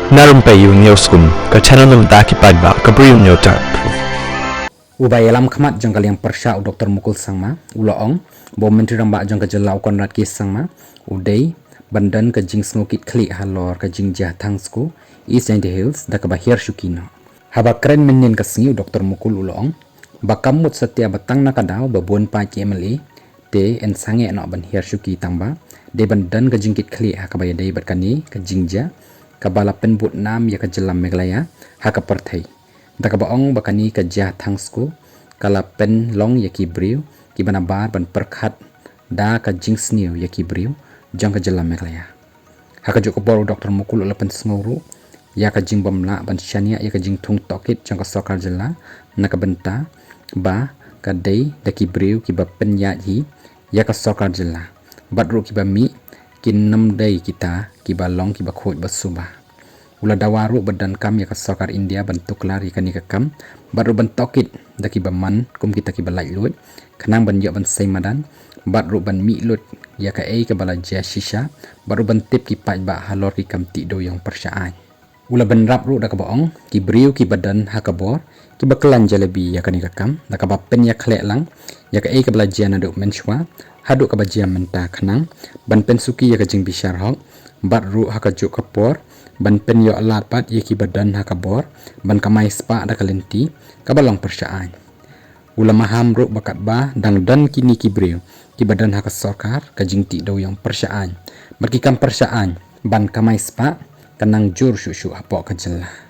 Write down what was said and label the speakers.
Speaker 1: Narum payu newskum ke channel num taki padba ke briu nyota.
Speaker 2: Ubay alam khamat jang kaliang persya Dr. Mukul Sangma uloong bo menteri ramba jang ke jelau konrad kis sangma udai bandan ke jing ngukit kli halor ke jing jah tangsku East and the Hills da ke bahir syukino haba keren menin ke sengi Dr. Mukul uloong bakamut setia batang nakadau babon pa MLA te en sange no ban hir syuki tangba de bandan ke jingkit kli ha ke bayadai berkani ke jingja ke balapen but nam ya ke jelam meglaya ha ke perthai da ka baong bakani ka jah tangsku kala pen long yaki briu ki bana bar ban perkhat da ka jingsniu yaki briu jang ka jelam meklaya ha ka joko bor Dr. Mukul ulapen snguru ya ka jing bamla ban shania ya ka jing thung tokit jang ka sokar jela na ka benta ba ka dei da ki briu ki ba pen ya hi ya ka sokar jela badru ki ba mi kin nam dei kita ki ba long ki ba khoj ba subah ula dawaru badan kam ya ka sokar India bentuk lari kani ka kam baru bentokit daki baman kum kita ki balai lut kanang ban ya ban sai madan baru ban mi lut ya ka ei ka bala ja shisha baru ban tip ki pai ba halor ki kam ti do yang persyaan ula ban rap ru da ka baong ki briu ki badan ha ka bor ki bakalan jalebi ya kani ka kam da ka bapen ya khlek lang ya ka ei ka bala ja na do menchwa hadu ka ba ja menta kanang ban pensuki ya ka jing bishar hok baru ha ka juk ka por ban pen yo alat pat ye ki badan ha kabor ban kamai spa da kalenti kabalong persyaan ulama ham ro bakat ba dang dan kini ki breu ki badan ha ka sorkar ka jingti do yang persyaan berki kam persyaan ban kamai spa kanang jur syusyu apok ka jelah